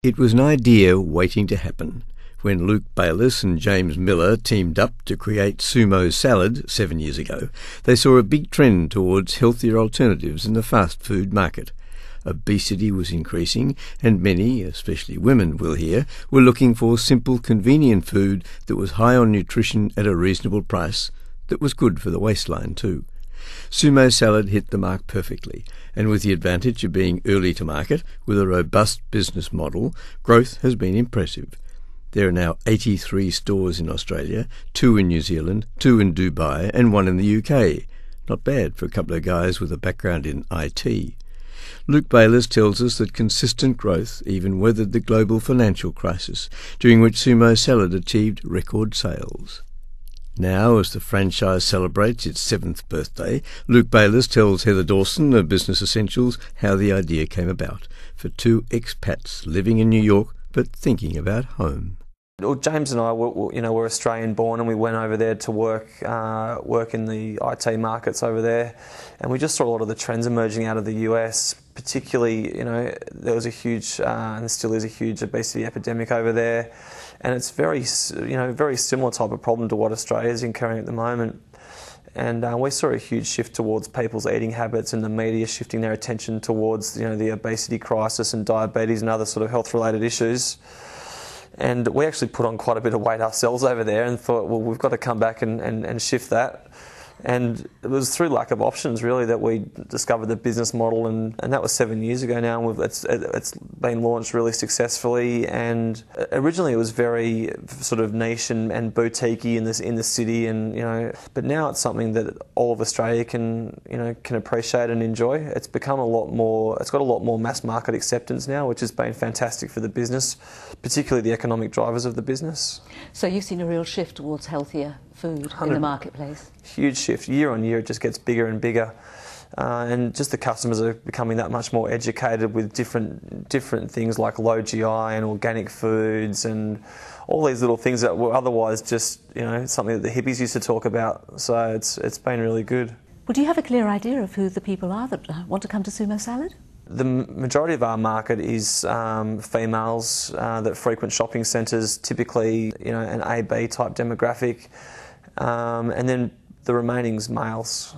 It was an idea waiting to happen. When Luke Baylis and James Miller teamed up to create Sumo Salad 7 years ago, they saw a big trend towards healthier alternatives in the fast food market. Obesity was increasing, and many, especially women, we'll hear, were looking for simple, convenient food that was high on nutrition at a reasonable price, that was good for the waistline too. Sumo Salad hit the mark perfectly, and with the advantage of being early to market, with a robust business model, growth has been impressive. There are now 83 stores in Australia, 2 in New Zealand, 2 in Dubai, and 1 in the UK. Not bad for a couple of guys with a background in IT. Luke Baylis tells us that consistent growth even weathered the global financial crisis, during which Sumo Salad achieved record sales. Now, as the franchise celebrates its 7th birthday, Luke Baylis tells Heather Dawson of Business Essentials how the idea came about for 2 expats living in New York but thinking about home. Well, James and I we're Australian born, and we went over there to work in the IT markets over there, and we just saw a lot of the trends emerging out of the US. Particularly, there was a huge and still is a huge obesity epidemic over there, and it's very similar type of problem to what Australia is incurring at the moment. And we saw a huge shift towards people's eating habits, and the media shifting their attention towards the obesity crisis and diabetes and other sort of health-related issues. And we actually put on quite a bit of weight ourselves over there and thought, well, we've got to come back and shift that. And it was through lack of options, really, that we discovered the business model, and that was 7 years ago now, and it's been launched really successfully. And originally it was very sort of niche and boutique-y in the city, but now it's something that all of Australia can appreciate and enjoy. It's become it's got a lot more mass market acceptance now, which has been fantastic for the business, particularly the economic drivers of the business. So you've seen a real shift towards healthier food in the marketplace? Huge shift. Year on year it just gets bigger and bigger, and just the customers are becoming that much more educated with different things like low GI and organic foods and all these little things that were otherwise just something that the hippies used to talk about. So it's been really good. Well, do you have a clear idea of who the people are that want to come to Sumo Salad? The majority of our market is females that frequent shopping centres, typically an AB type demographic, and then the remaining's males.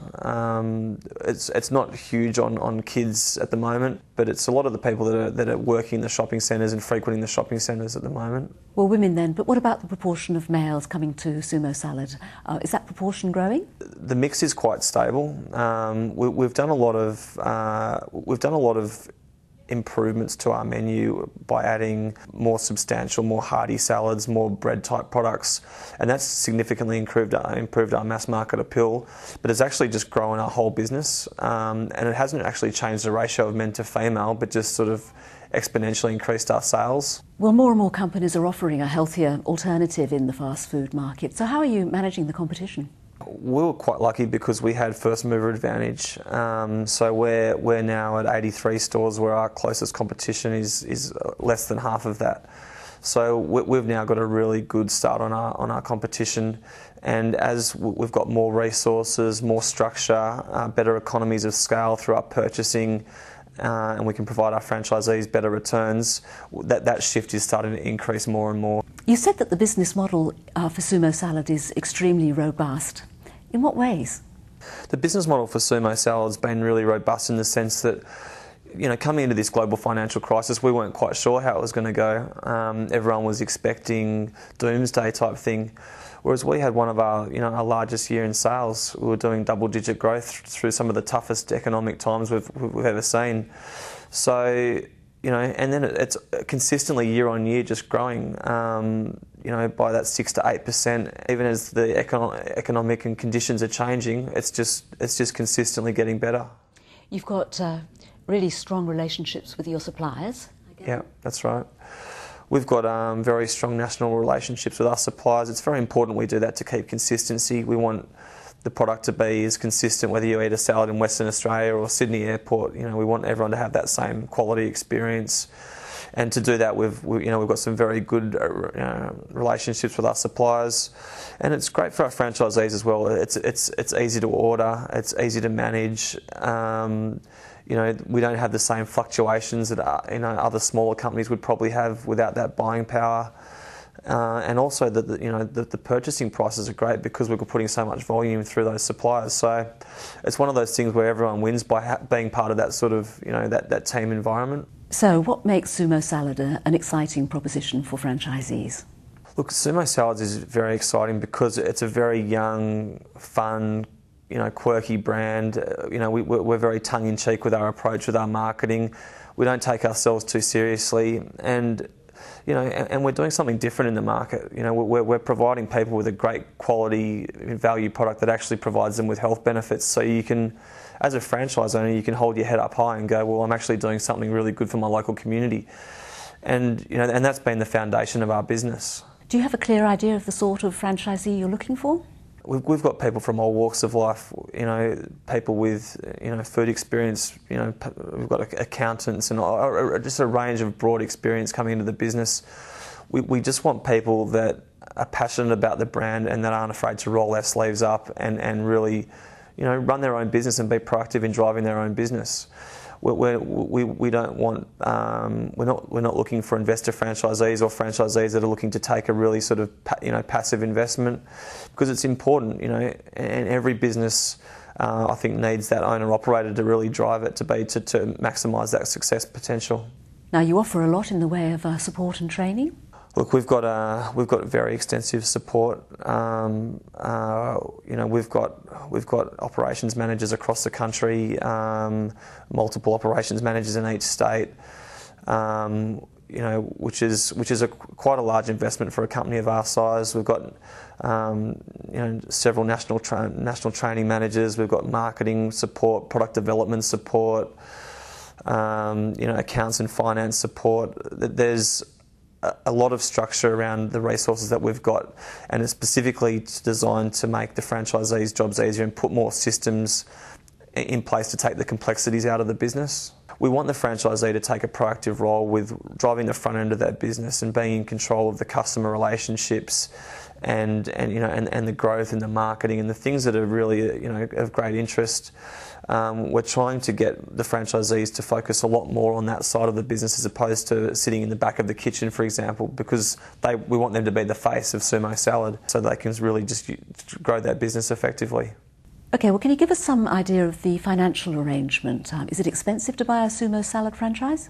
It's not huge on kids at the moment, but it's a lot of the people that are working in the shopping centres and frequenting the shopping centres at the moment. Well, women then, but what about the proportion of males coming to Sumo Salad? Is that proportion growing? The mix is quite stable. We've done a lot of improvements to our menu by adding more substantial, more hearty salads, more bread-type products, and that's significantly improved our mass market appeal. But it's actually just grown our whole business, and it hasn't actually changed the ratio of men to female, but just sort of exponentially increased our sales. Well, more and more companies are offering a healthier alternative in the fast food market. So how are you managing the competition? We were quite lucky because we had first mover advantage. So we're now at 83 stores, where our closest competition is less than half of that. So we've now got a really good start on our competition, and as we've got more resources, more structure, better economies of scale through our purchasing, and we can provide our franchisees better returns, that shift is starting to increase more and more. You said that the business model for Sumo Salad is extremely robust. In what ways? The business model for Sumo Salad has been really robust in the sense that, coming into this global financial crisis, we weren't quite sure how it was going to go. Everyone was expecting doomsday type thing, whereas we had one of our largest year in sales. We were doing double-digit growth through some of the toughest economic times we've ever seen. So, and then it's consistently year on year just growing, by that 6 to 8%. Even as the economic and conditions are changing, it's just consistently getting better. You've got really strong relationships with your suppliers, I guess. Yeah, that's right. We've got very strong national relationships with our suppliers. It's very important we do that to keep consistency. We want the product to be as consistent whether you eat a salad in Western Australia or Sydney Airport. We want everyone to have that same quality experience. And to do that, we've got some very good relationships with our suppliers, and it's great for our franchisees as well. It's easy to order, it's easy to manage. we don't have the same fluctuations that other smaller companies would probably have without that buying power. And also the purchasing prices are great because we're putting so much volume through those suppliers. So it's one of those things where everyone wins by being part of that sort of, that team environment. So what makes Sumo Salad an exciting proposition for franchisees? Look, Sumo Salads is very exciting because it's a very young, fun, quirky brand. We're very tongue-in-cheek with our approach, with our marketing. We don't take ourselves too seriously, and we're doing something different in the market. We're providing people with a great quality value product that actually provides them with health benefits. So you can, as a franchise owner, you can hold your head up high and go, well, I'm actually doing something really good for my local community. And that's been the foundation of our business. Do you have a clear idea of the sort of franchisee you're looking for? We've got people from all walks of life, people with, food experience, we've got accountants and just a range of broad experience coming into the business. We just want people that are passionate about the brand and that aren't afraid to roll their sleeves up and really, run their own business and be proactive in driving their own business. We don't want, we're not looking for investor franchisees or franchisees that are looking to take a really sort of passive investment, because it's important, and every business I think needs that owner operator to really drive it to maximise that success potential. Now you offer a lot in the way of support and training. Look, we've got very extensive support. We've got operations managers across the country, multiple operations managers in each state. Which is quite a large investment for a company of our size. We've got several national training managers. We've got marketing support, product development support, accounts and finance support. There's a lot of structure around the resources that we've got, and it's specifically designed to make the franchisees' jobs easier and put more systems in place to take the complexities out of the business. We want the franchisee to take a proactive role with driving the front end of that business and being in control of the customer relationships and the growth and the marketing and the things that are really of great interest. We're trying to get the franchisees to focus a lot more on that side of the business as opposed to sitting in the back of the kitchen, for example, because we want them to be the face of Sumo Salad so they can really just grow that business effectively. Okay, well, can you give us some idea of the financial arrangement? Is it expensive to buy a Sumo Salad franchise?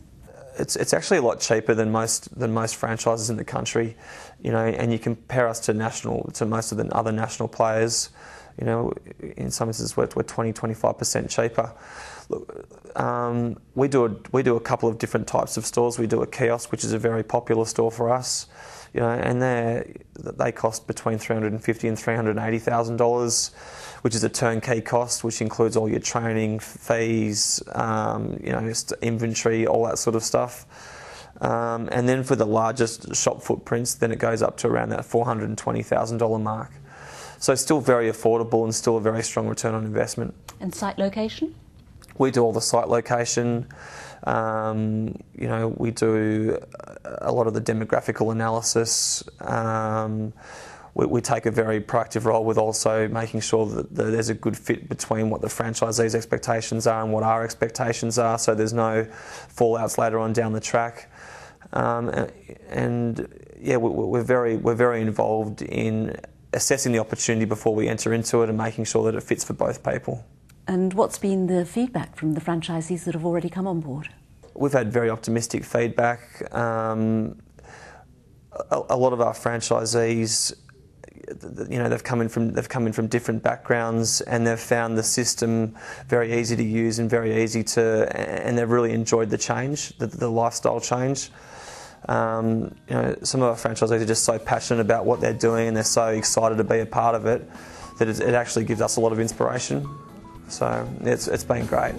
It's actually a lot cheaper than most franchises in the country, and you compare us to most of the other national players. In some instances we're 20-25% cheaper. Look, we do a couple of different types of stores. We do a kiosk, which is a very popular store for us, and they cost between $350,000 and $380,000, which is a turnkey cost, which includes all your training fees, inventory, all that sort of stuff. And then for the largest shop footprints, then it goes up to around that $420,000 mark. So still very affordable and still a very strong return on investment. And site location? We do all the site location. We do a lot of the demographical analysis. We take a very proactive role with also making sure that there's a good fit between what the franchisee's expectations are and what our expectations are, so there's no fallouts later on down the track. We're very involved in assessing the opportunity before we enter into it and making sure that it fits for both people. And what's been the feedback from the franchisees that have already come on board? We've had very optimistic feedback. A lot of our franchisees, they've come in from different backgrounds, and they've found the system very easy to use and very easy and they've really enjoyed the change, the lifestyle change. Some of our franchisees are just so passionate about what they're doing and they're so excited to be a part of it that it actually gives us a lot of inspiration. So it's been great.